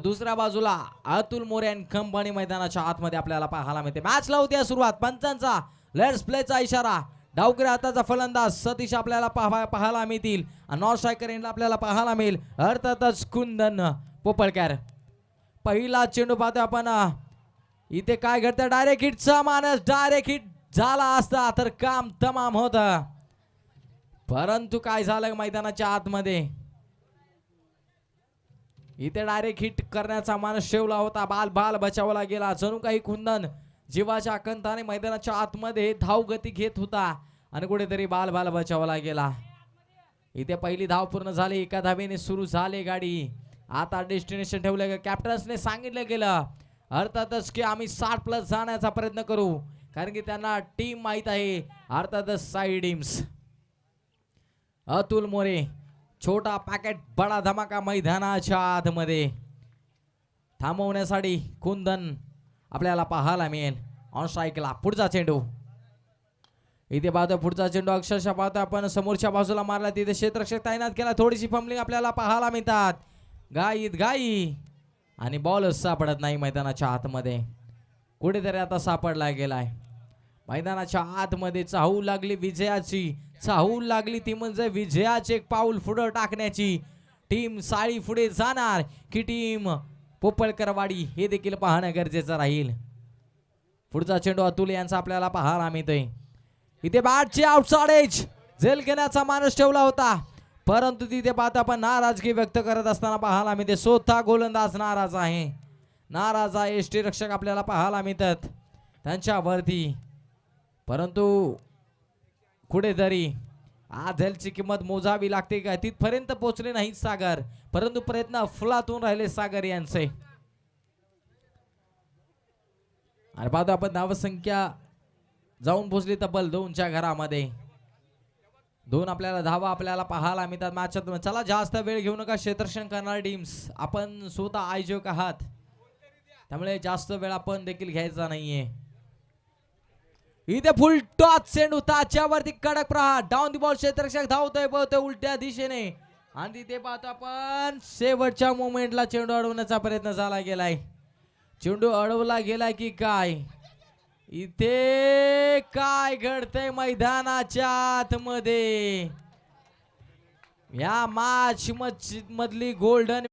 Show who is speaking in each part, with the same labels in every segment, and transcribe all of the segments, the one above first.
Speaker 1: दुसऱ्या बाजूला Atul More and company मैदानाच्या आतमध्ये आपल्याला पाहायला मिळते. मॅच लावते सुरुवात. पंचांचा लेट्स प्लेचा इशारा. डावकरी हाताचा फलंदाज सतीश आपल्याला पाहायला मिळतील. नॉन स्ट्रायकर एंडला आपल्याला पाहायला मिळेल अर्थातच कुंदन पोपळकर. पहिला चेंडू पाहतो आपण. इथे काय घडतं, डायरेक्ट हिटचा मानस. डायरेक्ट हिट झाला असता तर काम तमाम होत, परंतु काय झालं मैदानाच्या आतमध्ये. इथे डायरेक्ट हिट करण्याचा मानस ठेवला होता. बाल बचावला गेला. जणू काही कुंदन जीवाच्या आकंताने मैदानाच्या आतमध्ये धाव गती घेत होता आणि कुठेतरी बाल बचावला गेला. इथे पहिली धाव पूर्ण झाली. एका धावेने सुरू झाली गाडी. आता डेस्टिनेशन ठेवलं गेलं. कॅप्टन्सने सांगितलं गेलं अर्थातच की आम्ही 60+ जाण्याचा प्रयत्न करू, कारण की त्यांना टीम माहित आहे. अर्थातच साई टीम्स. अतुल मोरे छोटा पॅकेट बडा धमाका मैदानाच्या आतमध्ये थांबवण्यासाठी कुंदन आपल्याला पाहायला मिळेल. ऑन स्ट्राईकला पुढचा चेंडू. इथे पाहतो पुढचा चेंडू अक्षरशः पाहतो आपण समोरच्या बाजूला मारला. तिथे क्षेत्ररक्षक तैनात केला. थोडीशी फंबलिंग आपल्याला पाहायला मिळतात. गाई आणि बॉल सापडत नाही मैदानाच्या आतमध्ये. कुठेतरी आता सापडला गेलाय. मैदानाच्या आतमध्ये चाहूल लागली विजयाची. चाहूल लागली ती म्हणजे विजयाचे एक पाऊल पुढे टाकण्याची. टीम साळी पुढे जाणार की टीम पोपळकरवाडी हे देखील पाहणं गरजेचं राहील. पुढचा चेंडू अतुल यांचा आपल्याला पाहायला मिळतोय. इथे बॅटची आउटसाइड एज झेल घेण्याचा मानस ठेवला होता, परंतु तिथे पाहता आपण नाराजगी व्यक्त करत असताना पाहायला मिळते. स्वतः गोलंदाज नाराज आहे. नाराज आहे यष्टीरक्षक आपल्याला पाहायला मिळतात त्यांच्यावरती, परंतु कुठेतरी आज झेलची किंमत मोजावी लागते का तिथपर्यंत पोहोचले नाहीत सागर, परंतु प्रयत्न अफलातून राहिले सागर यांचे. आणि पाहतो आपण धावसंख्या जाऊन पोहोचली तब्बल 2च्या घरामध्ये. 2 आपल्याला धावा आपल्याला पाहायला मिळतात मॅचत. चला जास्त वेळ घेऊ नका क्षेत्ररक्षण करणारी टीम्स. आपण स्वतः आयोजक आहात, त्यामुळे जास्त वेळ आपण देखील घ्यायचा नाहीये. इथे फुल टॉच चेंडू त्याच्यावरती कडक प्रहार. Down the ball. क्षेत्ररक्षक धावतोय उलट्या दिशेने आणि तिथे पाहतो आपण शेवटच्या मोमेंटला चेंडू अडवण्याचा प्रयत्न झाला गेलाय. चेंडू अडवला गेलाय की काय, इथे काय घडतंय मैदानाच्या आतमध्ये. या मॅच मधली गोल्डन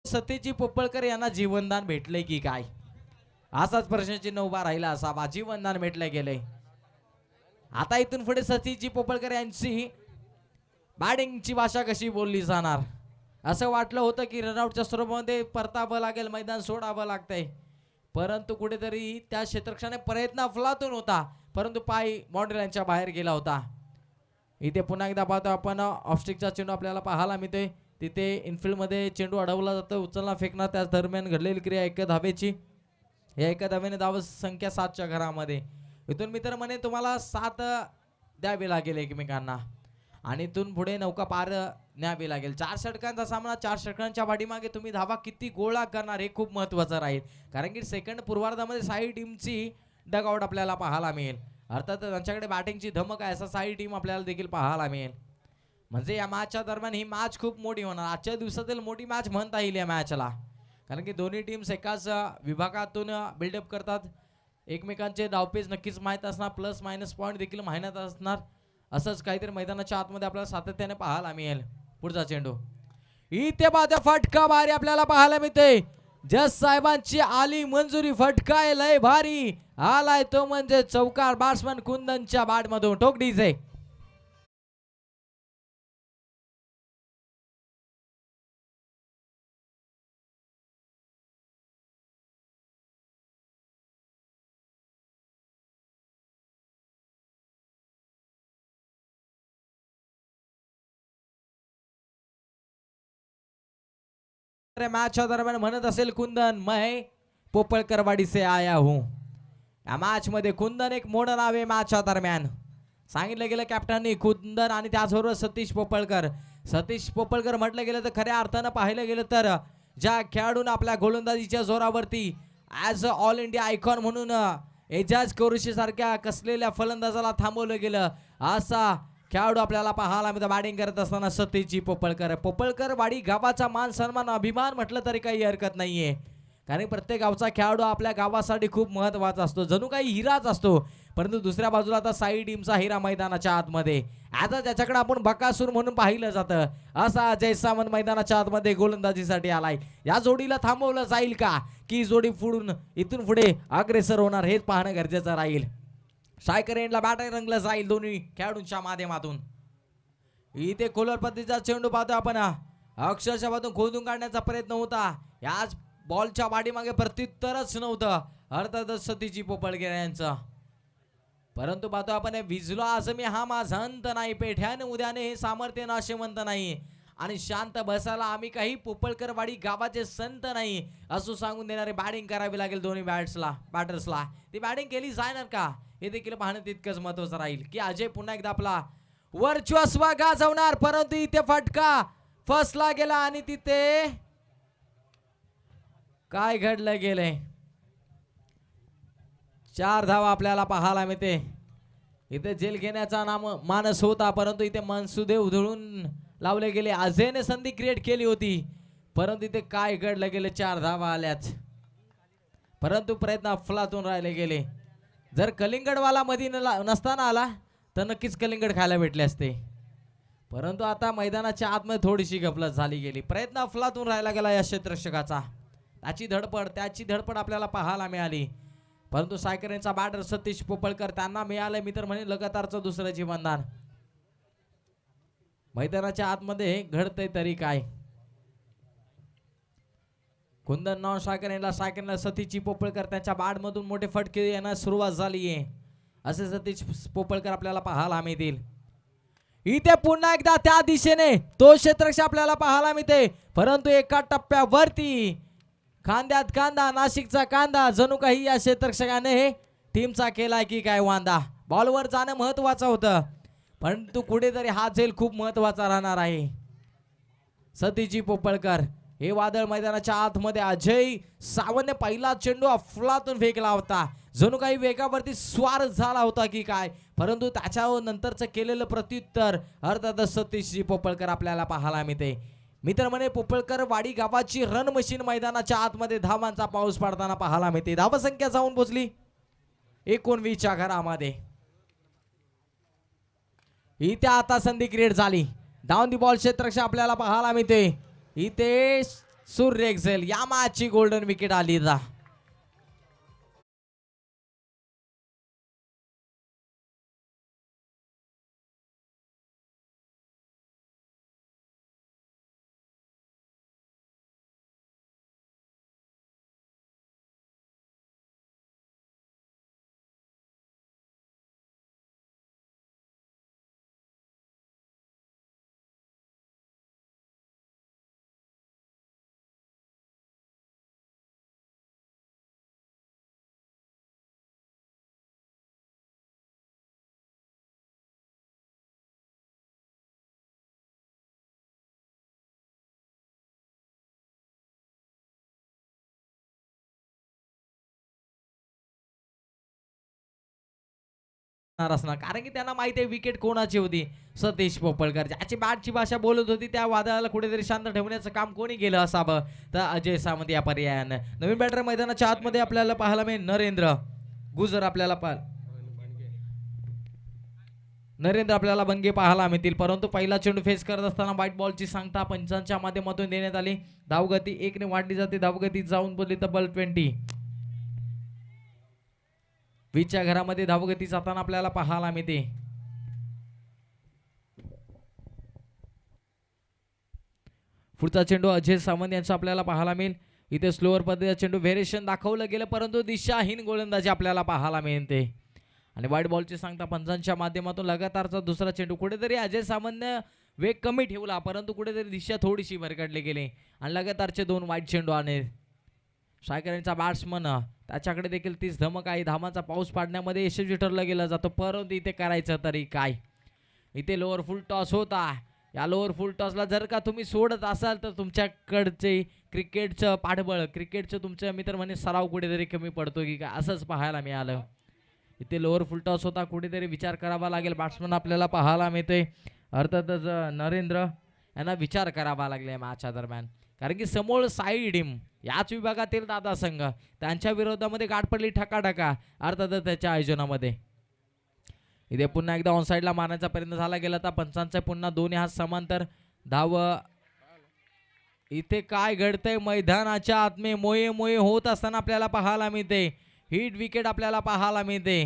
Speaker 1: सतीची पोपळकर यांना जीवनदान भेटलंय की काय, असाच प्रश्नचिन्ह उभा राहिला असावा. जीवनदान भेटलं गेलंय. आता इथून पुढे सतीची पोपळकर यांची बॅटिंगची भाषा कशी बोलली जाणार. असं वाटलं होतं की रनआउटच्या स्वरूपामध्ये परतावं लागेल, मैदान सोडावं लागतंय, परंतु कुठेतरी त्या क्षेत्ररक्षणाने प्रयत्न अफलातून होता, परंतु पाय बाउंड्री लाईनच्या बाहेर गेला होता. इथे पुन्हा एकदा पाहतो आपण ऑफस्टिकचा चेंडू आपल्याला पाहायला मिळतोय. तिथे इनफिल्ड मध्ये चेंडू अडवला जातो, उचलला फेकणार. त्याच दरम्यान घडलेली क्रिया एका धावेची. या एका धावेने धाव संख्या 7च्या घरामध्ये. इथून मित्र म्हणे तुम्हाला 7 द्यावे लागेल एकमेकांना आणि इथून पुढे नौका पार न्यावी लागेल. 4 षटकांचा सामना. 4 षटकांच्या पाठीमागे तुम्ही धावा किती गोळा करणार हे खूप महत्वाचं राहील, कारण की सेकंड पूर्वार्धामध्ये साई टीमची डगआउट आपल्याला पाहायला मिळेल. अर्थात त्यांच्याकडे बॅटिंगची धमक आहे, असा साई टीम आपल्याला देखील पाहायला मिळेल. म्हणजे या मॅचच्या दरम्यान ही मॅच खूप मोठी होणार. आजच्या दिवसातील मोठी मॅच म्हणता येईल या मॅचला, कारण की दोन्ही टीम्स एकाच विभागातून बिल्डअप करतात. एकमेकांचे डावपेच नक्कीच माहीत असणार, प्लस मायनस पॉईंट देखील माहिती असणार. असंच काहीतरी मैदानाच्या आतमध्ये आपल्याला सातत्याने पाहायला मिळेल. पुढचा चेंडू इथे पाहता फटका भारी आपल्याला पाहायला मिळते. जज साहेबांची आली मंजुरी, फटका लय भारी आलाय तो म्हणजे चौकार बॅट्समन कुंदनच्या बॅट मधून टोकडीचे. मॅचच्या दरम्यान म्हणत असेल कुंदन, मैं पोपळकरवाडी से आया हूं. या मॅच मध्ये कुंदन एक मोठं नाव आहे. मॅचच्या दरम्यान सांगितलं गेलं कॅप्टननी कुंदन आणि त्याचबरोबर सतीश पोपळकर. सतीश पोपळकर म्हटलं गेलं तर खऱ्या अर्थानं पाहिलं गेलं तर ज्या खेळाडून आपल्या गोलंदाजीच्या जोरावरती as a all India icon म्हणून एजाज कौरशी सारख्या कसलेल्या फलंदाजाला थांबवलं गेलं, असा खेळाडू आपल्याला पाहायला मिळतो बॅटिंग करत असताना सतीश पोपळकर. पोपळकरवाडी गावाचा मान सन्मान अभिमान म्हटलं तरी काही हरकत नाहीये, कारण प्रत्येक गावचा खेळाडू आपल्या गावासाठी खूप महत्त्वाचा असतो, जणू काही हिराच असतो. परंतु दुसऱ्या बाजूला आता साई टीमचा हिरा मैदानाच्या आतमध्ये, आता त्याच्याकडे आपण बकासूर म्हणून पाहिलं जातं. असा अजय सामंत मैदानाच्या आतमध्ये गोलंदाजीसाठी आलाय. या जोडीला थांबवलं जाईल का, की जोडी इथून पुढे अग्रेसर होणार हेच पाहणं गरजेचं राहील. स्ट्रायकर एंडला बॅटर रंगलं जाईल दोन्ही खेळाडूंच्या माध्यमातून. इथे खोलवर पद्धतीचा चेंडू पाहतो आपण, अक्षरशः बाजून खोदून काढण्याचा प्रयत्न होता. याच बॉलच्या पाठीमागे प्रत्युत्तरच नव्हतं अर्थातच सतीश पोपळकर यांचं. परंतु पाहतो आपण विजलो आज मी हा माझा अंत नाही, पेठ्याने उद्याने हे सामर्थ्य नाशवंत नाही, आणि शांत बसायला आम्ही काही पोपळकरवाडी गावाचे संत नाही असं सांगून देणारे बॅटिंग करावी लागेल दोन्ही बॅटर्सला. ती बॅटिंग केली जाणार का हे देखील पाहणं तितकंच महत्वाचं राहील, की अजय पुन्हा एकदा आपला वर्चस्व गाजवणार. परंतु इथे फटका फसला गेला आणि तिथे काय घडलं गेलंय, 4 धावा आपल्याला पाहायला मिळते. इथे जेल घेण्याचा मानस होता, परंतु इथे मनसुदे उधळून लावले गेले. अजयने संधी क्रिएट केली होती, परंतु इथे काय घडलं गेले, 4 धावा आल्याच, परंतु प्रयत्न अफलातून राहिले गेले. जर कलिंगडवाला मध्ये नसताना आला तर नक्कीच कलिंगड खायला भेटले असते, परंतु आता मैदानाच्या आतमध्ये थोडीशी गफलत झाली गेली. प्रयत्न अफलातून राहिला गेला या क्षेत्ररक्षकाचा. त्याची धडपड आपल्याला पाहायला मिळाली, परंतु सायकरेंचा बॅटर सतीश पोपळकर त्यांना मिळालं मी तर म्हणे लगातारचं दुसरं जीवनदान. मैदानाच्या आतमध्ये घडतंय तरी काय. कुंदन नॉन सायकरेला सतीश पोपळकर त्यांच्या बॅट मधून मोठे फटके येण्यास सुरुवात झाली आहे, असे सतीश पोपळकर आपल्याला पाहायला मिळतील. इथे पुन्हा एकदा त्या दिशेने तो क्षेत्ररक्षक आपल्याला पाहायला मिळते, परंतु एका टप्प्यावरती खांद्यात कांदा, नाशिकचा कांदा जणू काही या क्षेत्ररक्षकाने टीमचा केलाय की काय वांदा. बॉलवर जाणं महत्वाचं होतं, परंतु कुठेतरी हा झेल खूप महत्वाचा राहणार आहे. सतीश पोपळकर हे वादळ मैदानाच्या आतमध्ये अजय सावंतने पहिला चेंडू अफलातून फेकला होता, जणू काही वेगावरती स्वार झाला होता की काय, परंतु त्याच्या नंतरचं केलेलं प्रत्युत्तर अर्थातच सतीश पोपळकर आपल्याला पाहायला मिळते. मित्र म्हणे पोपळकर वाडी गावाची रन मशीन मैदानाच्या आतमध्ये धावांचा पाऊस पडताना पाहायला मिळते. धावसंख्या जाऊन पोहोचली 19च्या घरामध्ये. इथे आता संधी क्रिएट झाली, डाऊन दी बॉल क्षेत्ररक्षक आपल्याला पाहायला मिळते. इथे सूर्य एक्सेल या मॅचची गोल्डन विकेट आली. असणार, कारण की त्यांना माहिती आहे विकेट कोणाची होती, सतीश पोपळकर. ज्याची बॅटची भाषा बोलत होती त्या वादळाला कुठेतरी शांत ठेवण्याचं काम कोणी केलं असावं तर अजय सावंत या पर्यायानं. नवीन बॅटर मैदानाच्या आतमध्ये आपल्याला पाहायला मिळेल नरेंद्र. गुजर आपल्याला नरेंद्र आपल्याला बनगे पाहायला मिळतील, परंतु पहिला चेंडू फेस करत असताना व्हाईट बॉलची सांगता पंचांच्या माध्यमातून देण्यात आली. धावगती 1 ने वाढली जाते. धावगती जाऊन बोलली तब्बल 20. 20च्या घरामध्ये धावगती जाताना आपल्याला पाहायला मिळते. पुढचा चेंडू अजय सावंत यांचा आपल्याला पाहायला मिळेल. इथे स्लोअर पद्धतीचा चेंडू व्हेरिएशन दाखवलं गेलं, परंतु दिशाहीन गोलंदाजी आपल्याला पाहायला मिळते. आणि व्हाईट बॉलची सांगता पंचांच्या माध्यमातून लगातारचा दुसरा चेंडू. कुठेतरी अजय सावंतने वेग कमी ठेवला, परंतु कुठेतरी दिशा थोडीशी भरकटली गेली आणि लगातारचे 2 वाईट चेंडू आले. शायकरांचा बॅट्समन त्याच्याकडे देखील 30 धमक आहे. धावांचा पाऊस पाडण्यामध्ये यशस्वी ठरलं गेलं जातं, परंतु इथे करायचं तरी काय. इथे लोअर फुल टॉस होता. या लोअर फुल टॉसला जर का तुम्ही सोडत असाल तर तुमच्याकडचे क्रिकेटचं पाठबळ, क्रिकेटचं तुमचं मित्र म्हणे सराव कुठेतरी कमी पडतो की काय, असंच पाहायला मिळालं. इथे लोअर फुल टॉस होता. कुठेतरी विचार करावा लागेल. बॅट्समन आपल्याला पाहायला मिळते. अर्थातच नरेंद्र यांना विचार करावा लागले मॅचच्या दरम्यान, कारण की समोर साई टीम याच विभागातील दादा संघ त्यांच्या विरोधामध्ये गाठ पडली ठकाठका. अर्थातच त्याच्या आयोजनामध्ये इथे पुन्हा एकदा ऑन साईडला मारण्याचा प्रयत्न झाला गेला तर पंचांचा पुन्हा 2 हात समांतर धाव. इथे काय घडतंय मैदानाच्या आतमे मोये मोये होत असताना आपल्याला पाहायला मिळते. हिट विकेट आपल्याला पाहायला मिळते.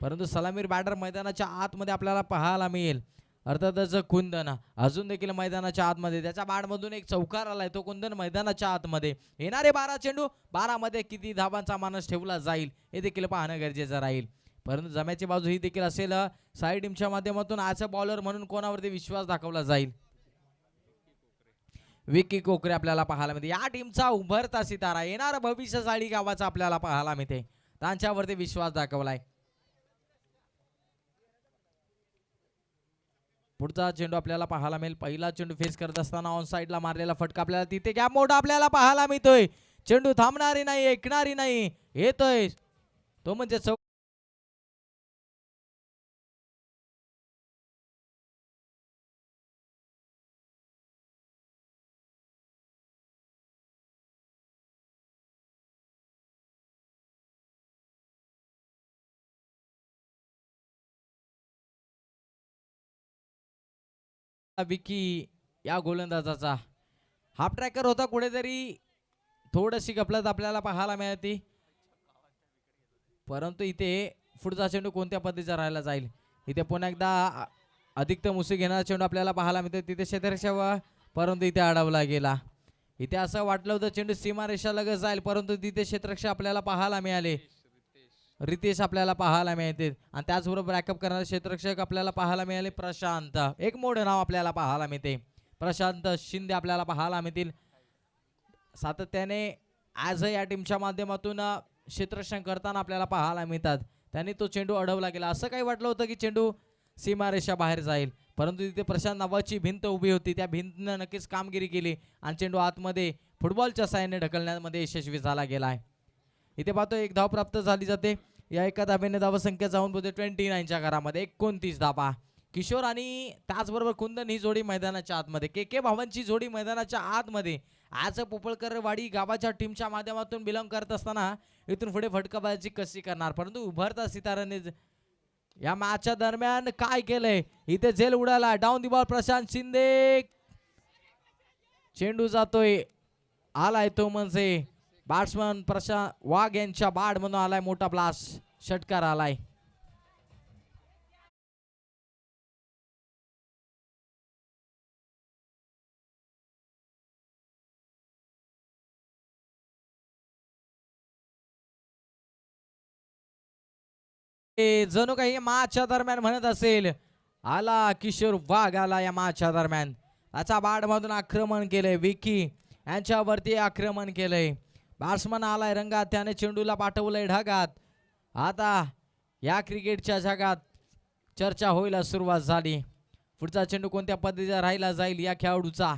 Speaker 1: परंतु सलामीर बॅटर मैदानाच्या आतमध्ये आपल्याला पाहायला मिळेल. अर्थातच कुंदन अजून देखील मैदानाच्या आतमध्ये, त्याच्या बॅटमधून एक चौकार आलाय, तो कुंदन मैदानाच्या आतमध्ये. येणारे 12 चेंडू 12 मध्ये किती धावांचा मानस ठेवला जाईल हे देखील पाहणं गरजेचं राहील. परंतु जम्याची बाजू ही देखील असेल. साई टीमच्या माध्यमातून आज बॉलर म्हणून कोणावरती विश्वास दाखवला जाईल. विकी कोकरे आपल्याला पाहायला मिळते. या टीमचा उभरता सितारा, येणारा भविष्यशाळी गावाचा आपल्याला पाहायला मिळते. त्यांच्यावरती विश्वास दाखवलाय. पुढचा चेंडू आपल्याला पाहायला मिळेल. पहिला चेंडू फेस करत असताना ऑन साईडला मारलेला फटका आपल्याला तिथे गॅप मोठा आपल्याला पाहायला मिळतोय. चेंडू थांबणारी नाही, ऐकणारी नाही, येतोय तो म्हणजे विकी या गोलंदाजाचा हाफ ट्रॅकर होता. कुठेतरी थोडीशी गफलत आपल्याला पाहायला मिळते, परंतु इथे पुढचा चेंडू कोणत्या पद्धतीचा राहायला जाईल. इथे पुन्हा एकदा अधिकतम उसळी घेणारा चेंडू आपल्याला पाहायला मिळतो. तिथे क्षेत्ररक्षक, परंतु इथे अडवला गेला. इथे असं वाटलं होतं चेंडू सीमारेषा लगत जाईल, परंतु तिथे क्षेत्ररक्षक आपल्याला पाहायला मिळाले. रितेश आपल्याला पाहायला मिळते आणि त्याचबरोबर बॅकअप करणारे क्षेत्ररक्षक आपल्याला पाहायला मिळाले. प्रशांत, एक मोठं नाव आपल्याला पाहायला मिळते. प्रशांत शिंदे आपल्याला पाहायला मिळतील. सातत्याने आज या टीमच्या माध्यमातून क्षेत्ररक्षण करताना आपल्याला पाहायला मिळतात. त्यांनी तो चेंडू अडवला गेला. असं काही वाटलं होतं की चेंडू सीमारेषा बाहेर जाईल, परंतु तिथे प्रशांत नावाची भिंत उभी होती. त्या भिंतनं नक्कीच कामगिरी केली आणि चेंडू आतमध्ये फुटबॉलच्या साहाय्याने ढकलण्यामध्ये यशस्वी झाला गेला आहे. इथे पाहतो एक धाव प्राप्त झाली जाते. या एका धाब्याने धावसंख्या जाऊन पोहोचते 29च्या घरामध्ये 29 धाबा. किशोर आणि त्याचबरोबर कुंदन ही जोडी मैदानाच्या आतमध्ये, के भावांची जोडी मैदानाच्या आतमध्ये आज पोपळकरवाडी गावाच्या टीमच्या माध्यमातून बिलॉंग करत असताना इथून पुढे फटकाबाजी कशी करणार, परंतु उभरता सिताराने या मॅचच्या दरम्यान काय केलंय, इथे झेल उडाला. Down the ball Prashant Shinde, चेंडू जातोय, आलाय तो म्हणजे बॅट्समन प्रशांत वाघ यांच्या बाड म्हणून आलाय, मोठा ब्लास्ट षटकार आलाय. जणू काही मॅचच्या दरम्यान म्हणत असेल, आला किशोर वाघ आला या मॅचच्या दरम्यान. त्याचा बाड मधून आक्रमण केलंय, विकी यांच्यावरती आक्रमण केलंय. बॅट्समन आलाय रंगात, त्याने चेंडूला पाठवलंय ढगात. आता या क्रिकेटच्या जगात चर्चा व्हायला सुरुवात झाली. पुढचा चेंडू कोणत्या पद्धतीचा राहिला जाईल या खेळाडूचा.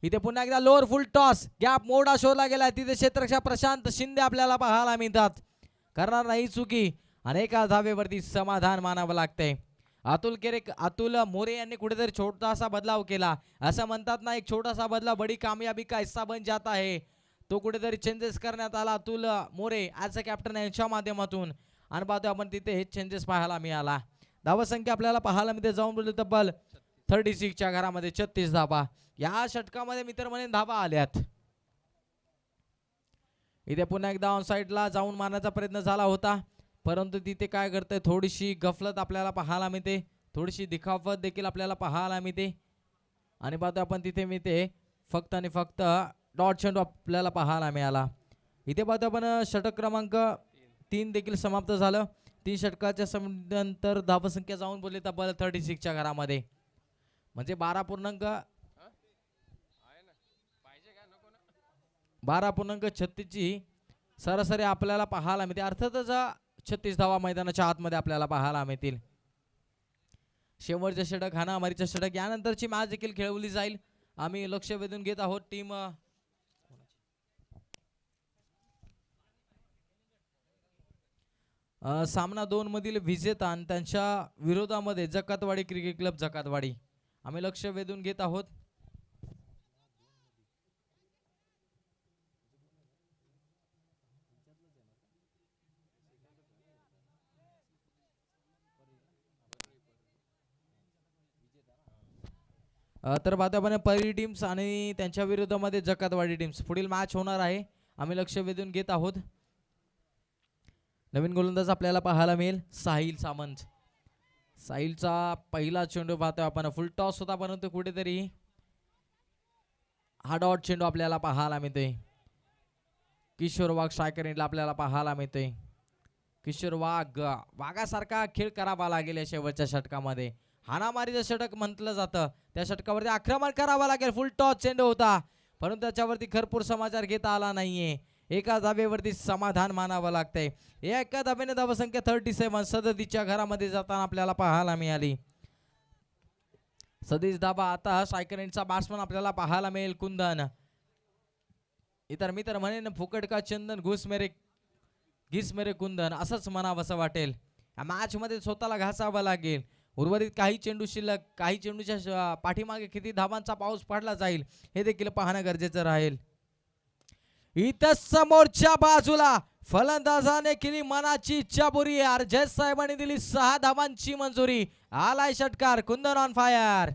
Speaker 1: इथे पुन्हा एकदा लोअर फुल टॉस, गॅप मोठा शोधला गेला. तिथे क्षेत्ररक्षक प्रशांत शिंदे आपल्याला पाहायला मिळतात, करणार नाही चुकी. अनेका धावेवरती समाधान मानावं लागतंय. अतुल मोरे यांनी कुठेतरी छोटासा बदलाव केला. असं म्हणतात ना, एक छोटासा बदलाव बडी कामयाबी का हिस्सा बन जाता है. तो कुठेतरी चेंजेस करण्यात आला Atul More as a captain यांच्या माध्यमातून. आणि पाहतो आपण तिथे चेंजेस पाहायला मिळाला. धावसंख्या आपल्याला पाहायला मिळते जाऊन बोलतो तब्बल 36 च्या घरामध्ये 36 धावा. या षटकामध्ये मित्र म्हणे धावा आल्यात. इथे पुन्हा एकदा ऑन साइडला जाऊन मारण्याचा प्रयत्न झाला होता, परंतु तिथे काय करते, थोडीशी गफलत आपल्याला पाहायला मिळते, थोडीशी दिखावत देखील आपल्याला पाहायला मिळते. आणि पाहतो आपण तिथे मिळते फक्त आणि फक्त डॉट चेंडू आपल्याला पाहायला मिळाला. इथे पाहतो आपण षटक क्रमांक 3 देखील समाप्त झालं. 3 षटकाच्या नंतर धावसंख्या जाऊन बोलले तब्बल 36 च्या घरामध्ये, म्हणजे 12.36 ची सरासरी आपल्याला पाहायला मिळते. अर्थातच 36 धावा मैदानाच्या आतमध्ये आपल्याला पाहायला मिळतील. शेवटचे षटक हाणामारीचे षटक यानंतरची मॅच देखील खेळवली जाईल. आम्ही लक्ष वेधून घेत आहोत टीम सामना 2 मधील विजेता आणि त्यांच्या विरोधामध्ये जकातवाडी क्रिकेट क्लब जकातवाडी. आम्ही लक्ष वेधून घेत आहोत. तर पाहतो आपण परी टीम्स आणि त्यांच्या विरोधामध्ये जकातवाडी टीम्स पुढील मॅच होणार आहे. आम्ही लक्ष वेधून घेत आहोत. नवीन गोलंदाज आपल्याला पाहायला मिळेल साहिल सामंत. साहिलचा पहिला चेंडू पाहतोय आपण, फुल टॉस होता परंतु कुठेतरी हा डॉट चेंडू आपल्याला पाहायला मिळतोय. किशोर वाघ स्ट्रायकर आपल्याला पाहायला मिळतोय. किशोर वाघासारखा खेळ करावा लागेल या शेवटच्या षटकामध्ये. हाणामारीचं षटक म्हटलं जातं, त्या षटकावरती आक्रमण करावं लागेल. फुल टॉस चेंडू होता परंतु त्याच्यावरती भरपूर समाचार घेता आला नाहीये. एका धावेवरती समाधान मानावं लागतंय. एका धावेने धावसंख्या 37 सदतीच्या घरामध्ये जाताना आपल्याला पाहायला मिळाली. 37 धावा. आता स्ट्रायकरचा बॅट्समन आपल्याला पाहायला मिळेल कुंदन. इतर मित्र म्हणेन फुकट का चंदन घुस मेरे कुंदन, असंच म्हणावं असं वाटेल. या मॅच मध्ये स्वतःला घासावं लागेल. उर्वरित काही चेंडू शिल्लक, काही चेंडूच्या पाठीमागे किती धावांचा पाऊस पडला जाईल हे देखील पाहणं गरजेचं राहील. इथं समोरच्या बाजूला फलंदाजाने केली मनाची इच्छा पुरी. अर्जय साहेबांनी दिली 6 धावांची मंजुरी. आलाय षटकार, कुंदन ऑन फायर.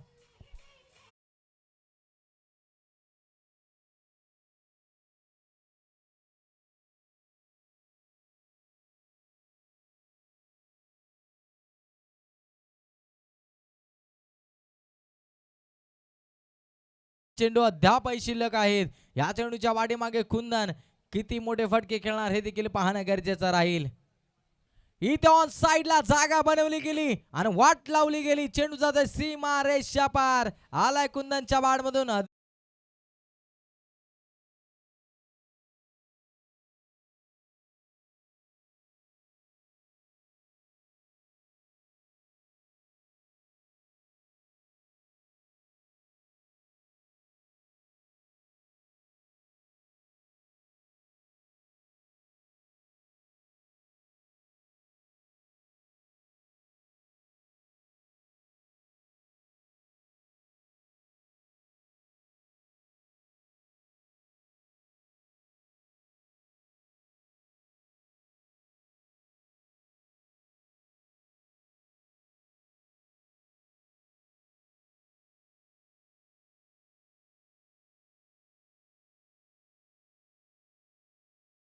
Speaker 1: चेंडू अद्याप शिल्लक आहेत. या चेंडूच्या वाटेमागे कुंदन किती मोठे फटके खेळणार हे देखील पाहणं गरजेचं राहील. इथे ऑन साइडला जागा बनवली गेली आणि वाट लावली गेली. चेंडू जातोय सीमा रेषा पार. आलाय कुंदनच्या बाडमधून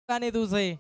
Speaker 1: गाणे तुझे.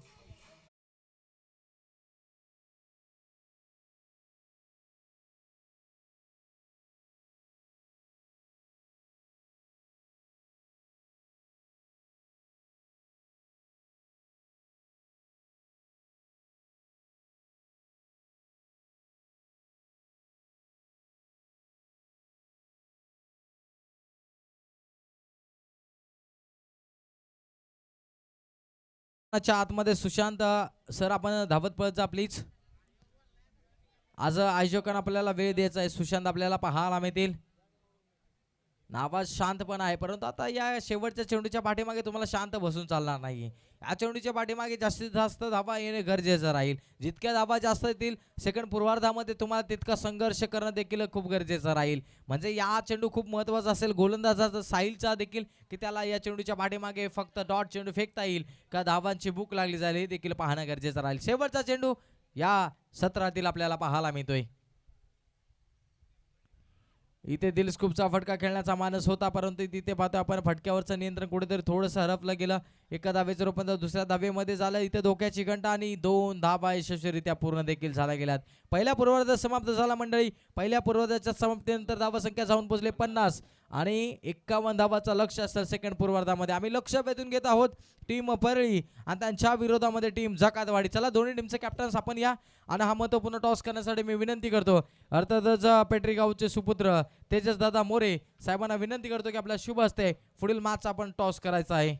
Speaker 1: च्या आतमध्ये सुशांत सर आपण धावत पळत जा प्लीज. आज आयोजकांना आपल्याला वेळ द्यायचा आहे. सुशांत आपल्याला पाहायला मिळतील. नावाज शांत पण आहे, परंतु आता या शेवटच्या चेंडूच्या पाठीमागे तुम्हाला शांत बसून चालणार नाही. या चेंडूच्या पाठीमागे जास्तीत जास्त धावा येणे गरजेचं राहील. जितक्या धावा जास्त येतील सेकंड पूर्वार्धामध्ये तुम्हाला तितका संघर्ष करणं देखील खूप गरजेचं राहील. म्हणजे या चेंडू खूप महत्त्वाचा असेल गोलंदाजाचा साहिलचा देखील, की त्याला या चेंडूच्या पाठीमागे फक्त डॉट चेंडू फेकता येईल का धावांची भूक लागली जाईल हे देखील पाहणं गरजेचं राहील. शेवटचा चेंडू या सत्रातील आपल्याला पाहायला मिळतोय. इथे दिलस्कूपचा फटका खेळण्याचा मानस होता, परंतु तिथे पाहतो आपण फटक्यावरचं नियंत्रण कुठेतरी थोडंसं हरपलं गेलं. एका धावेचं रूपांतर दुसऱ्या धावेमध्ये झालं. इथे धोक्याची घंटा आणि 2 धाबा यशस्वीरित्या पूर्ण देखील झाल्या गेल्यात. पहिल्या पूर्वार्ध समाप्त झाला मंडळी. पहिल्या पूर्वार्धाच्या समाप्तीनंतर धावा संख्या जाऊन पोहोचले 50 आणि 51 धावाचं लक्ष असेल सेकंड पूर्वार्धामध्ये. आम्ही लक्ष वेधून घेत आहोत टीम परळी आणि त्यांच्या विरोधामध्ये टीम जकातवाडी. चला दोन्ही टीमचे कॅप्टन्स आपण या आणि हा महत्त्वपूर्ण टॉस करण्यासाठी मी विनंती करतो. अर्थातच पेटरी गावचे सुपुत्र तेजस दादा मोरे साहेबांना विनंती करतो की आपल्या शुभ हस्ते पुढील मॅच आपण टॉस करायचा आहे.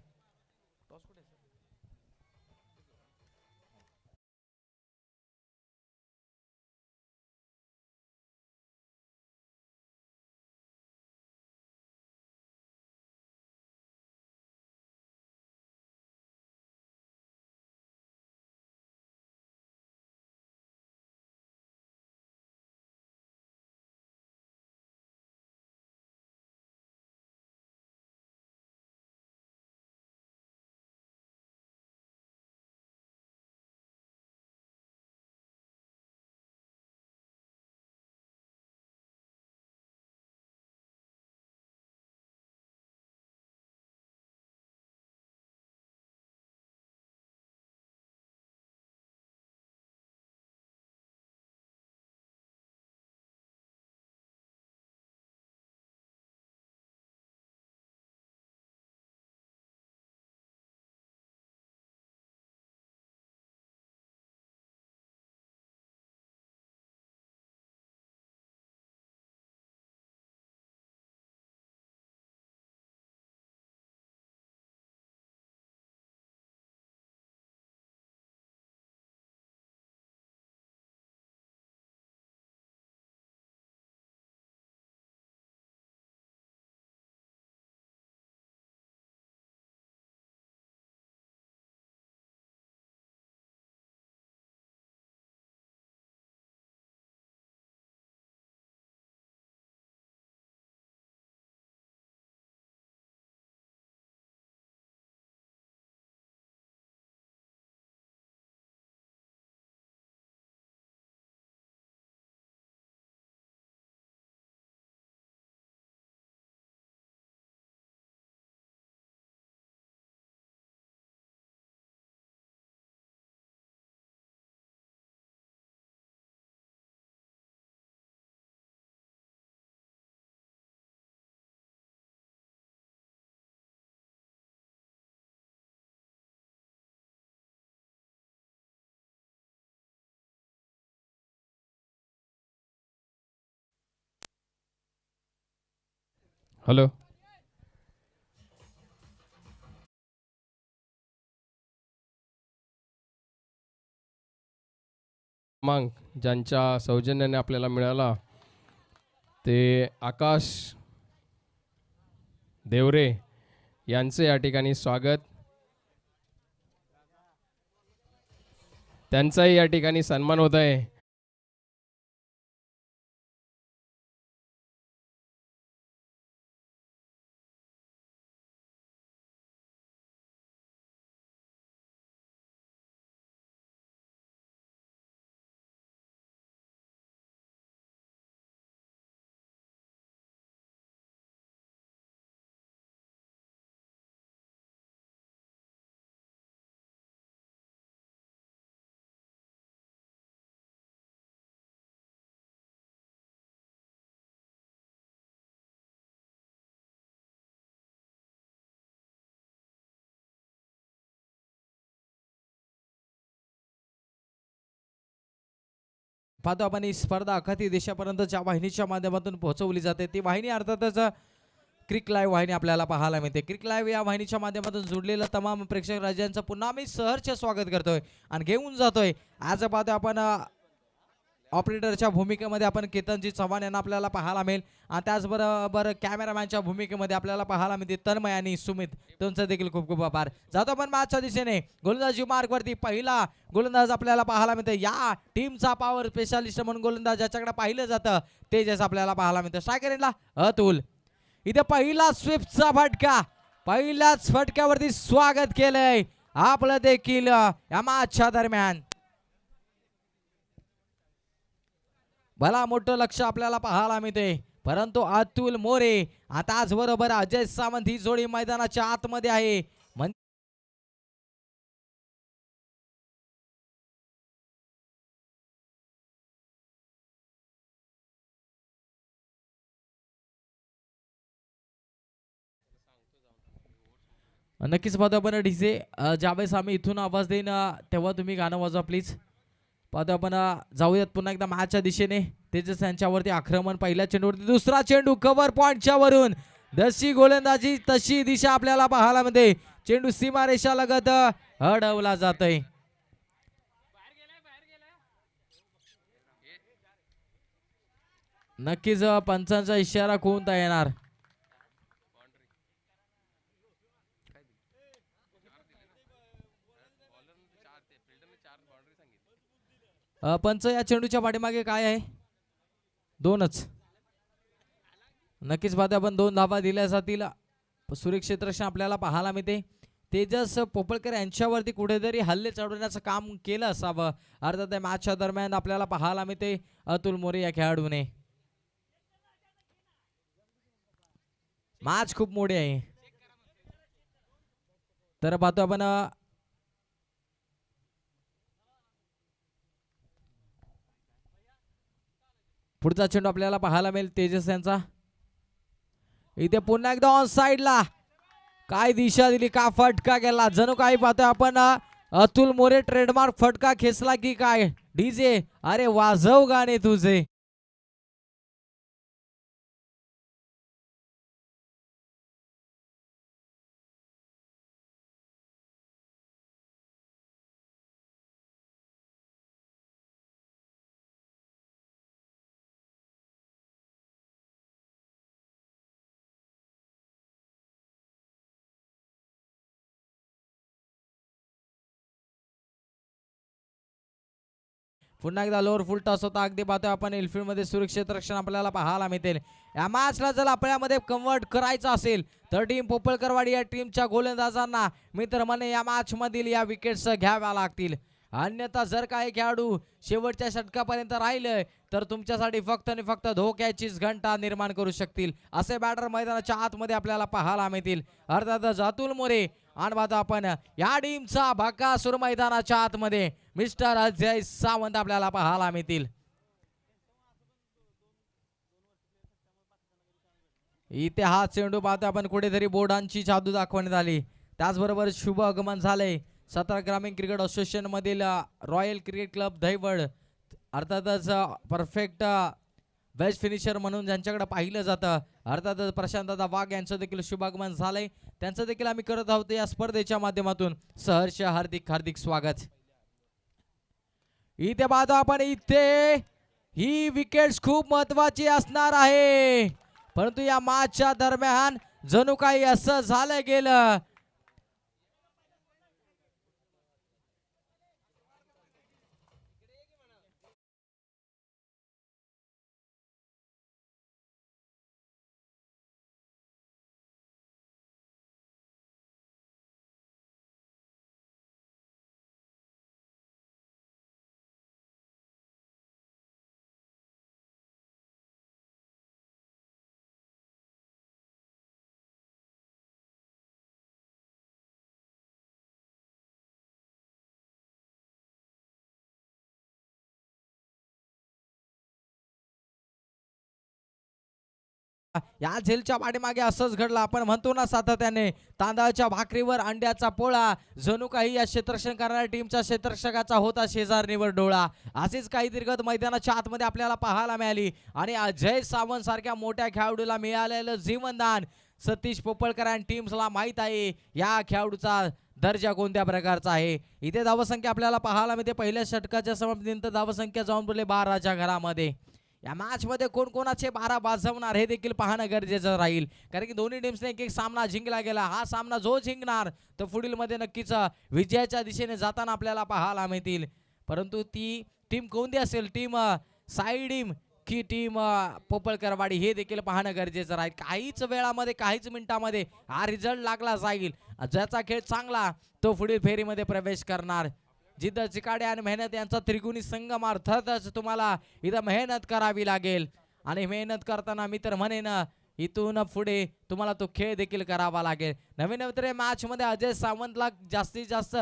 Speaker 2: हॅलो. मग ज्यांच्या सौजन्याने आपल्याला मिळाला ते आकाश देवरे यांचे या ठिकाणी स्वागत. त्यांचाही या ठिकाणी सन्मान होत आहे.
Speaker 1: पाहतो आपण ही स्पर्धा अखाती देशापर्यंतच्या वाहिनीच्या माध्यमातून पोहोचवली जाते. ती वाहिनी अर्थातच क्रिक लाईव्ह वाहिनी आपल्याला पाहायला मिळते. क्रिक लाईव्ह या वाहिनीच्या माध्यमातून जोडलेलं तमाम प्रेक्षक राजांचं पुन्हा मी सहर्ष स्वागत करतोय आणि घेऊन जातोय. आज पाहतो आपण ऑपरेटरच्या भूमिकेमध्ये आपण केतनजी चव्हाण यांना आपल्याला पाहायला मिळेल आणि त्याचबरोबर कॅमेरामॅनच्या भूमिकेमध्ये आपल्याला पाहायला मिळते तन्मय आणि सुमित. तुमचं देखील खूप खूप आभार. जातो आपण मॅचच्या दिशेने. गोलंदाजी मार्कवरती पहिला गोलंदाज आपल्याला पाहायला मिळतो. या टीमचा पॉवर स्पेशालिस्ट म्हणून गोलंदाज ज्याच्याकडे पाहिलं जातं तेजस आपल्याला पाहायला मिळतं. स्ट्रायकरला अतुल. इथे पहिला स्वीपचा फटका. पहिल्याच फटक्यावरती स्वागत केलंय आपलं देखील या मॅचच्या दरम्यान. भला मोठं लक्ष आपल्याला पाहायला मिळते, परंतु अतुल मोरे आता आज बरोबर अजय सावंत ही जोडी मैदानाच्या आतमध्ये आहे. नक्कीच पाहतो आपण डीजे ज्यावेळेस आम्ही इथून आवाज देईन तेव्हा तुम्ही गाणं वाजवा प्लीज. पाहतो आपण जाऊयात पुन्हा एकदा मॅचच्या दिशेने. तेजस यांच्यावरती आक्रमण. पहिल्या चेंडूवरती दुसरा चेंडू कव्हर पॉइंटच्या वरून. जशी गोलंदाजी तशी दिशा आपल्याला पाहायला मिळते. चेंडू सीमारेषा लगत अडवला जातोय. नक्कीच पंचांचा इशारा कोणता येणार. पंच या चेंडूच्या पाठीमागे काय आहे. दोनच. नक्कीच पाहतो आपण 2 धावा दिल्या जातील. सुरक्षित रक्षण आपल्याला पाहायला मिळते. तेजस पोपळकर यांच्यावरती कुठेतरी हल्ले चढवण्याचं काम केलं असावं अर्थात त्या मॅचच्या दरम्यान आपल्याला पाहायला मिळते अतुल मोरे या खेळाडूने. मॅच खूप मोठी आहे. तर पाहतो आपण पुढचा चेंडू आपल्याला पाहायला मिळेल तेजस यांचा. इथे पुन्हा एकदा ऑन साइडला काय दिशा दिली, का फटका गेला. जणू काही पाहतोय आपण अतुल मोरे ट्रेडमार्क फटका खेचला की काय. डीजे अरे वाजव गाणे तुझे. पुन्हा एकदा लोअर फुल टॉस होता. अगदी पाहतोय आपण एलफील्ड मध्ये सुरक्षित रक्षण आपल्याला पाहायला मिळेल. या मॅचला जर आपल्यामध्ये कन्वर्ट करायचं असेल तर टीम पोपळकरवाडी या टीमच्या गोलंदाजांना मित्र म्हणे या मॅच मधील या विकेट्स घ्याव्या लागतील. अन्यथा जर काही खेळाडू शेवटच्या षटकापर्यंत राहिले तर तुमच्यासाठी फक्त आणि फक्त धोक्याचीच घंटा निर्माण करू शकतील. असे बॅटर मैदानाच्या आतमध्ये आपल्याला पाहायला मिळतील. अर्थातच अतुल मोरे आणि पाहतो आपण या टीमचा बकासूर मैदानाच्या आतमध्ये मिस्टर अजय सावंत आपल्याला पाहायला मिळतील. इथे हा चेंडू पाहतो आपण कुठेतरी बोर्डांची जादू दाखवण्यात आली. त्याचबरोबर शुभ आगमन झाले 17 ग्रामीण क्रिकेट असोसिएशन मधील रॉयल क्रिकेट क्लब दहिवड. अर्थातच परफेक्ट बेस्ट फिनिशर म्हणून ज्यांच्याकडे पाहिलं जातं अर्थातच प्रशांतदा वाघ यांचं देखील शुभागमन झालंय. त्यांचं देखील आम्ही करत आहोत या स्पर्धेच्या माध्यमातून सहर्ष हार्दिक हार्दिक स्वागत. इथे पाहतो आपण इथे ही विकेट्स खूप महत्वाची असणार आहे, परंतु या मॅचच्या दरम्यान जणू काही असं झालं गेलं या झेलच्या पाठीमागे असंच घडलं. आपण म्हणतो ना सातत्याने, तांदळाच्या भाकरीवर अंड्याचा पोळा. जणू काही या क्षेत्ररक्षण करणाऱ्या टीमच्या क्षेत्ररक्षकाचा होता शेजारणीवर डोळा. अशीच काही दीर्घत मैदानाच्या आतमध्ये आपल्याला पाहायला मिळाली आणि अजय सावंत सारख्या मोठ्या खेळाडूला मिळालेलं जीवनदान. सतीश पोपळकर आणि टीम्सला माहित आहे या खेळाडूचा दर्जा कोणत्या प्रकारचा आहे. इथे धावसंख्या आपल्याला पाहायला मिळते. पहिल्या षटकाच्या समाप्तीनंतर धावसंख्या जाऊन पडले 12च्या घरामध्ये. या मॅच मध्ये कोण कोणाचे 12 वाजवणार हे देखील पाहणं गरजेचं राहील, कारण की दोन्ही टीम्सने एक एक सामना जिंकला गेला. हा सामना जो जिंकणार तो पुढील मध्ये नक्कीच विजयाच्या दिशेने जाताना आपल्याला पाहायला मिळतील. परंतु ती टीम कोणती असेल, टीम साईडीम की टीम पोपळकरवाडी, हे देखील पाहणं गरजेचं राहील. काहीच वेळामध्ये काहीच मिनिटामध्ये हा रिझल्ट लागला जाईल. ज्याचा खेळ चांगला तो पुढील फेरीमध्ये प्रवेश करणार. जिद्द चिकाडे आणि मेहनत यांचा त्रिगुणी संगम, अर्थातच तुम्हाला इथं मेहनत करावी लागेल. आणि मेहनत करताना मी तर म्हणेन इथून पुढे तुम्हाला तो खेळ देखील करावा लागेल. नवीन मॅच मध्ये अजय सावंतला जास्तीत जास्त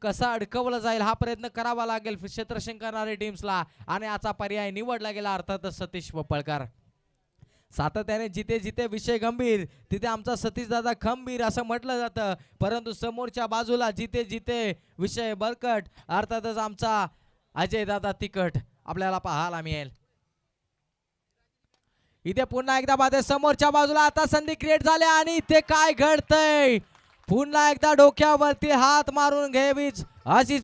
Speaker 1: कसं अडकवलं जाईल हा प्रयत्न करावा लागेल क्षेत्ररक्षण करणाऱ्या टीम्सला. आणि याचा पर्याय निवडला गेला अर्थातच सतीश पोपळकर. सातत्याने जिथे जिथे विषय गंभीर तिथे आमचा सतीश दादा खंबीर असं म्हटलं जातं, परंतु समोरच्या बाजूला जिथे जिथे विषय बळकट अर्थातच आमचा अजय दादा तिकट आपल्याला पाहायला मिळेल. इथे पुन्हा एकदा बादे समोरच्या बाजूला आता संधी क्रिएट झाल्या आणि इथे काय घडतंय, पुन्हा एकदा डोक्यावरती हात मारून घ्यावीच अशी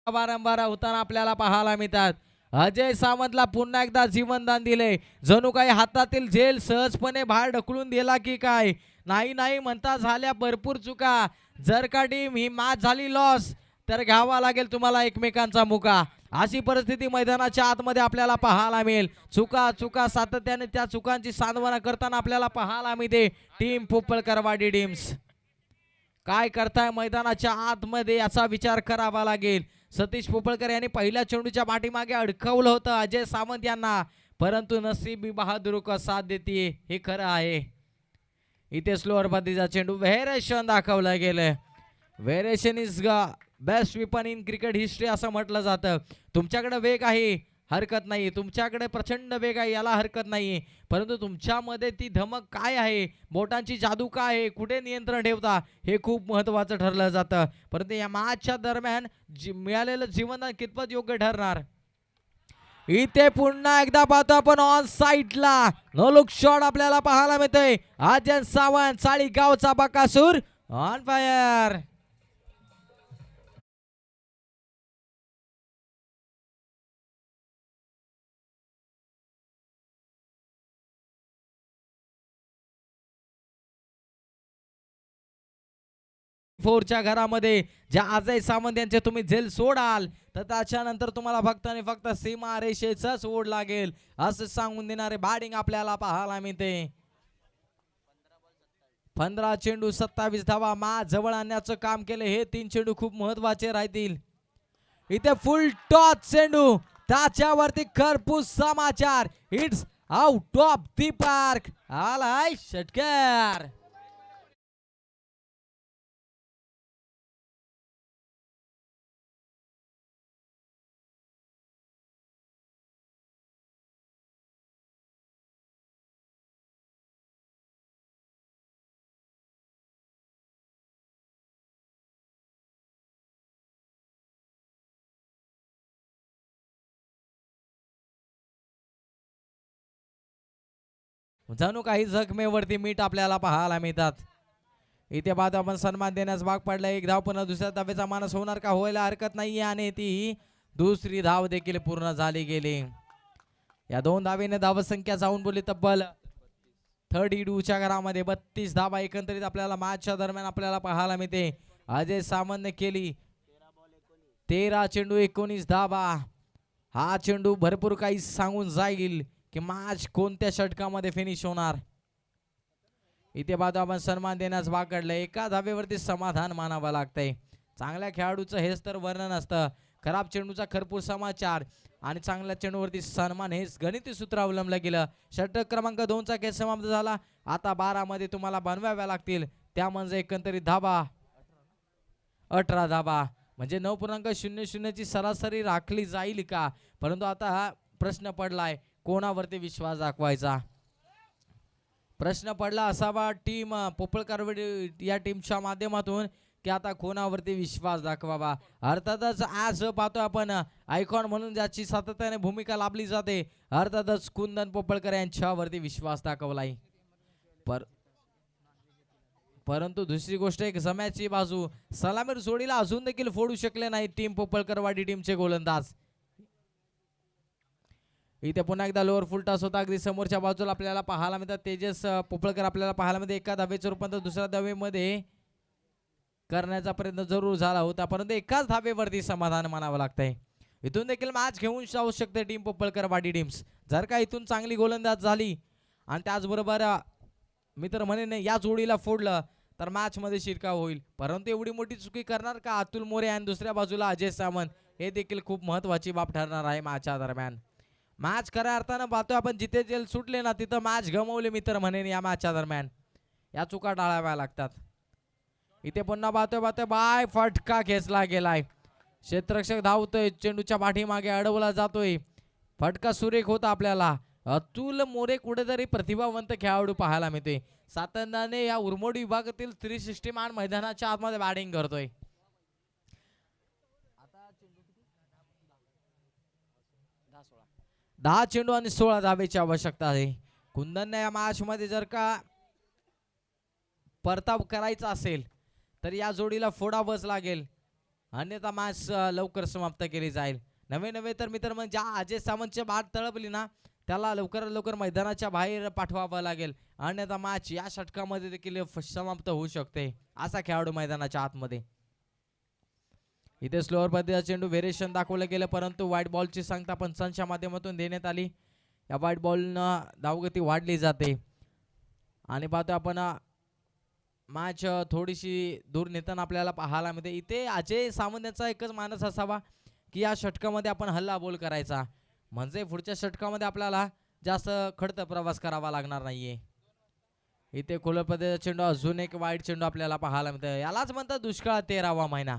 Speaker 1: वारंवार होताना आपल्याला पाहायला मिळतात. अजय सावंतला पुन्हा एकदा जीवनदान दिले. जणू काही हातातील झेल सहजपणे बाहेर ढकलून दिला की काय. नाही नाही म्हणता झाल्या भरपूर चुका. जर का टीम ही मॅच झाली लॉस तर घ्यावा लागेल तुम्हाला एकमेकांचा मुका. अशी परिस्थिती मैदानाच्या आतमध्ये आपल्याला पाहायला मिळेल. चुका चुका सातत्याने त्या चुकांची सांत्वना करताना आपल्याला पाहायला मिळते टीम पोपळकरवाडी टीम्स. काय करताय मैदानाच्या आतमध्ये याचा विचार करावा लागेल. सतीश पोपळकर यांनी पहिल्या चेंडूच्या पाठीमागे अडकवलं होतं अजय सावंत यांना, परंतु नसीब बहादूर का साथ देते हे खरं आहे. इथे स्लोअर पद्धतीचा चेंडू व्हेरिएशन दाखवलं गेलं. Variation is best weapon in cricket history असं म्हटलं जातं. तुमच्याकडे वेग आहे हरकत नाही, तुमच्याकडे प्रचंड वेग आहे याला हरकत नाही, परंतु तुमच्यामध्ये ती धमक काय आहे, बोटांची जादू काय आहे, कुठे नियंत्रण ठेवता हे खूप महत्त्वाचं ठरलं जातं. परंतु या मॅचच्या दरम्यान मिळालेलं जीवनदान कितपत योग्य ठरणार. इथे पुन्हा एकदा पाहतो आपण ऑन साइडला नो लुक शॉट आपल्याला पाहायला मिळतंय. अजय सावंत साळी गावचा बकासूर ऑन फायर. फोरच्या घरामध्ये ज्या अजय सावंत यांचे तुम्ही झेल सोडाल तर त्याच्यानंतर तुम्हाला फक्त आणि फक्त सीमा रेषेचाच ओढ लागेल असं सांगून देणारे बॅटिंग आपल्याला पाहायला मिळते. 15 चेंडू 27 धावा मॅच जवळ आणण्याचं काम केले. हे 3 चेंडू खूप महत्वाचे राहतील. इथे फुल टॉस चेंडू त्याच्यावरती खरपूस समाचार. It's out of the park. आलाय षटकार. जणू काही जखमेवरती मीठ आपल्याला पाहायला मिळतात. इथे बाद आपण सन्मान देण्यास भाग पडला. एक धाव पुन्हा दुसऱ्या धावेचा मानस होणार का, व्हायला हरकत नाहीये आणि ती दुसरी धाव देखील पूर्ण झाली गेली. या 2 धावेने धावसंख्या जाऊन बोलली तब्बल 32च्या घरामध्ये 32 धावा एकंदरीत आपल्याला मॅचच्या दरम्यान आपल्याला पाहायला मिळते. अजय सावंतने केली 13 चेंडू 19 धावा. हा चेंडू भरपूर काही सांगून जाईल की मॅच कोणत्या षटकामध्ये फिनिश होणार. इथे बाद आपण सन्मान देण्यास भाग काढलाय. एका धावेवरती समाधान मानावं लागतंय. चांगल्या खेळाडूचं हेच तर वर्णन असतं. खराब चेंडूचा खरपूर समाचार आणि चांगल्या चेंडूवरती सन्मान हे गणिती सूत्र अवलंबलं गेलं. षटक क्रमांक 2चा खेळ समाप्त झाला. आता 12 मध्ये तुम्हाला बनवाव्या लागतील, त्या म्हणजे एकंदरीत धाबा 18 धाबा, म्हणजे 9.00 ची सरासरी राखली जाईल का? परंतु आता हा प्रश्न पडलाय, कोणावरती विश्वास दाखवायचा. प्रश्न पडला असावा टीम पोपळकरवाडी या टीमच्या माध्यमातून की आता कोणावरती विश्वास दाखवावा. अर्थातच आज पाहतो आपण आयकॉन म्हणून ज्याची सातत्याने भूमिका लाभली जाते, अर्थातच कुंदन पोपळकर यांच्यावरती विश्वास दाखवलाय. परंतु दुसरी गोष्ट एक जम्याची बाजू, सलामीर जोडीला अजून देखील फोडू शकले नाही टीम पोपळकरवाडी टीमचे गोलंदाज. इथे पुन्हा एकदा लोअर फुल टॉस होता. अगदी समोरच्या बाजूला आपल्याला पाहायला मिळतात तेजस पोपळकर आपल्याला पाहायला मिळते. एका धावेचं रूपांतर दुसऱ्या धावेमध्ये करण्याचा प्रयत्न जरूर झाला होता, परंतु एकाच धावेवरती समाधान मानावं लागतंय. इथून देखील मॅच घेऊन जाऊ शकते टीम पोपळकरवाडी टीम्स, जर का इथून चांगली गोलंदाज झाली आणि त्याचबरोबर मित्र म्हणे या जोडीला फोडलं तर मॅच मध्ये शिरकाव होईल. परंतु एवढी मोठी चुकी करणार का अतुल मोरे आणि दुसऱ्या बाजूला अजय सामंत, हे देखील खूप महत्वाची बाब ठरणार आहे मॅचच्या दरम्यान. मॅच खऱ्या अर्थानं पाहतो आपण जिथे जेल सुटले ना तिथं मॅच गमावले मित्र म्हणे या मॅचच्या दरम्यान. या चुका टाळाव्या लागतात. इथे पुन्हा पाहतोय बाय फटका खेचला गेलाय. क्षेत्ररक्षक धावतोय, चेंडूच्या पाठीमागे अडवला जातोय. फटका सुरेख होता आपल्याला. अतुल मोरे कुठेतरी प्रतिभावंत खेळाडू पाहायला मिळते. सातत्याने या उर्मोड विभागातील 360 मान मैदानाच्या आतमध्ये बॅटिंग करतोय. 10 चेंडू आणि 16 धावेची आवश्यकता आहे. कुंदनने या मॅच मध्ये जर का परताव करायचा असेल तर या जोडीला फोडावंच लागेल, अन्यथा मॅच लवकर समाप्त केली जाईल. नवे तर मित्र म्हणजे अजय सामंतची बाट तळपली ना त्याला लवकरात लवकर मैदानाच्या बाहेर पाठवावं लागेल, अन्यथा मॅच या षटकामध्ये देखील समाप्त होऊ शकते. असा खेळाडू मैदानाच्या आतमध्ये. इथे स्लोअर पद्धतीचा चेंडू व्हेरिएशन दाखवलं गेलं, परंतु व्हाईट बॉलची सांगता पंचांच्या माध्यमातून देण्यात आली. या व्हाईट बॉलनं धावगती वाढली जाते आणि पाहतो आपण मॅच थोडीशी दूर नेताना आपल्याला पाहायला मिळते. इथे अजय सामंत यांचा एकच मानस असावा की या षटकामध्ये आपण हल्ला बोल करायचा, म्हणजे पुढच्या षटकामध्ये आपल्याला जास्त खडत प्रवास करावा लागणार नाहीये. इथे खोलर पद्धतीचा चेंडू, अजून एक वाईट चेंडू आपल्याला पाहायला मिळतं. यालाच म्हणतात दुष्काळ 13वा महिना.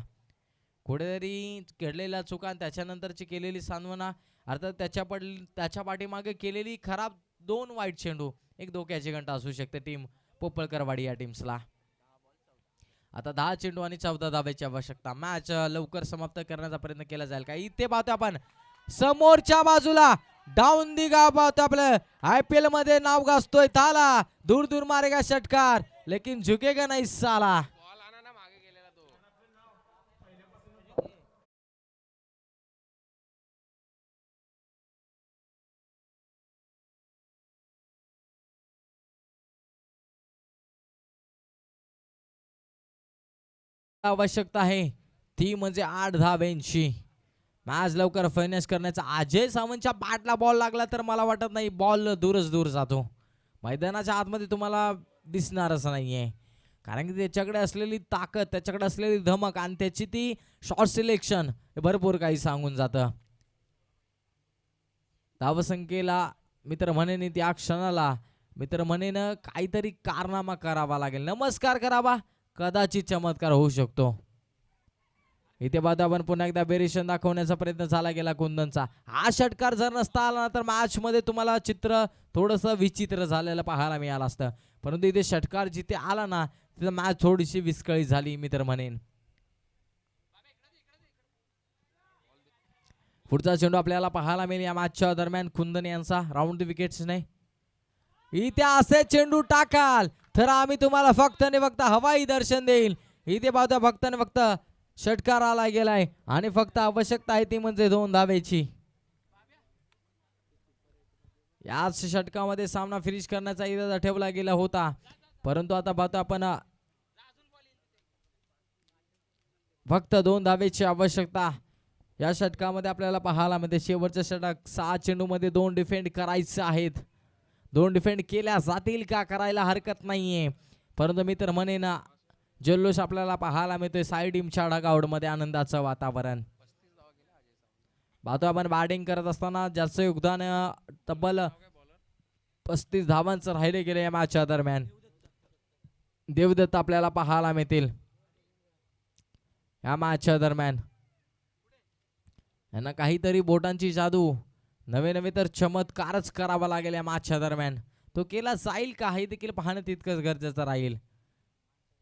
Speaker 1: कुठेतरी घडलेल्या चुका आणि त्याच्यानंतरची केलेली सांत्वना, अर्थात त्याच्या पाठीमागे केलेली खराब 2 वाईट चेंडू एक धोक्याची घंटा असू शकते टीम पोपळकरवाडी या टीम्सला. आता 10 चेंडू आणि 14 धावेची आवश्यकता. मॅच लवकर समाप्त करण्याचा प्रयत्न केला जाईल का? इथे पाहतो आपण समोरच्या बाजूला डाऊन दी गाव पाहतो आपलं IPL मध्ये नाव गाजतोय ताला, दूर दूर मारेगा षटकार लेकिन झुकेगा नहीं साला. आवश्यकता आहे ती म्हणजे 8 धावेंची. मॅच लवकर फायनल करण्याचा. अजय सामंतच्या बॅटला बॉल लागला तर मला वाटत नाही बॉल दूरच दूर जातो, मैदानाच्या आतमध्ये तुम्हाला दिसणारच नाहीये, कारण की त्याच्याकडे असलेली ताकद, त्याच्याकडे असलेली धमक आणि त्याची ती शॉर्ट सिलेक्शन भरपूर काही सांगून जातं. धावसंख्येला मित्र म्हणेन त्या क्षणाला मित्र म्हणेन काहीतरी कारनामा करावा लागेल, नमस्कार करावा, कदाचित चमत्कार होऊ शकतो. इथे बाद आपण पुन्हा एकदा व्हेरिएशन दाखवण्याचा प्रयत्न झाला गेला कुंदनचा. हा षटकार जर नसता आला तर मॅच मध्ये तुम्हाला चित्र थोडस विचित्र झालेलं पाहायला मिळालं असतं, परंतु इथे षटकार जिथे आला ना तिथे मॅच थोडीशी विस्कळीत झाली मी तर म्हणेन. पुढचा चेंडू आपल्याला पाहायला मिळेल या मॅचच्या दरम्यान कुंदन यांचा राऊंड द विकेट्स नाही. इथे असे चेंडू टाकाल तर आम्ही तुम्हाला फक्त आणि फक्त हवाई दर्शन देईल. इथे पाहता फक्त आणि फक्त षटकार आला गेलाय आणि फक्त आवश्यकता आहे ती म्हणजे 2 धावेची. याच षटकामध्ये सामना फिनिश करण्याचा इरादा ठेवला गेला होता, परंतु आता पाहतो आपण फक्त 2 धावेची आवश्यकता या षटकामध्ये आपल्याला पाहायला मिळते. शेवटचं षटक 6 चेंडू मध्ये 2 डिफेंड करायचे आहेत. 2 डिफेंड केल्या जातील का? करायला हरकत नाहीये, परंतु मी तर म्हणेन जल्लोष आपल्याला पाहायला मिळतोय साई टीमच्या डगआउट मध्ये, आनंदाचं वातावरण. पाहतो आपण बॅटिंग करत असताना जास्त योगदान तब्बल 35 धावांचं राहिले गेले या मॅचच्या दरम्यान. देवदत्त आपल्याला पाहायला मिळतील या मॅचच्या दरम्यान. यांना काहीतरी बोटांची जादू नवे नवे तर चमत्कारच करावा लागेल या मॅचच्या दरम्यान. तो केला जाईल का हे देखील पाहणं तितकंच गरजेचं राहील.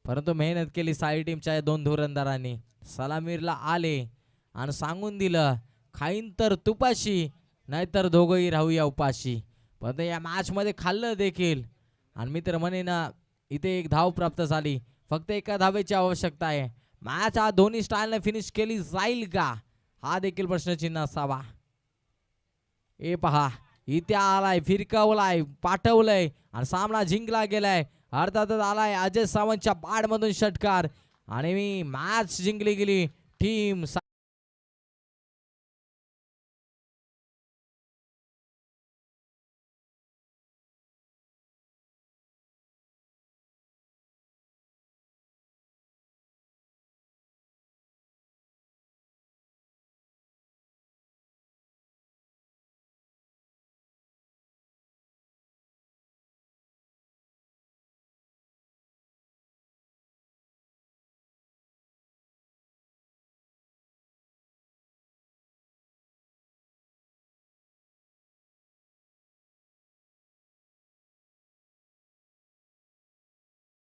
Speaker 1: परंतु मेहनत केली साई टीमच्या 2 धुरंदारांनी. सलामीरला आले आणि सांगून दिलं खाईन तर तुपाशी नाहीतर दोघंही राहूया उपाशी. पण या मॅच मध्ये खाल्लं देखील आणि मित्र म्हणे ना इथे 1 धाव प्राप्त झाली. फक्त एका धावेची आवश्यकता आहे. मॅच हा दोन्ही स्टाईलने फिनिश केली जाईल का हा देखील प्रश्नचिन्ह असावा. ए पहा इथे आलाय फिरकवलाय पाठवलंय आणि सामना जिंकला गेलाय. अर्थातच आलाय अजय सावंतच्या बॅटमधून षटकार आणि मी मॅच जिंकली गेली टीम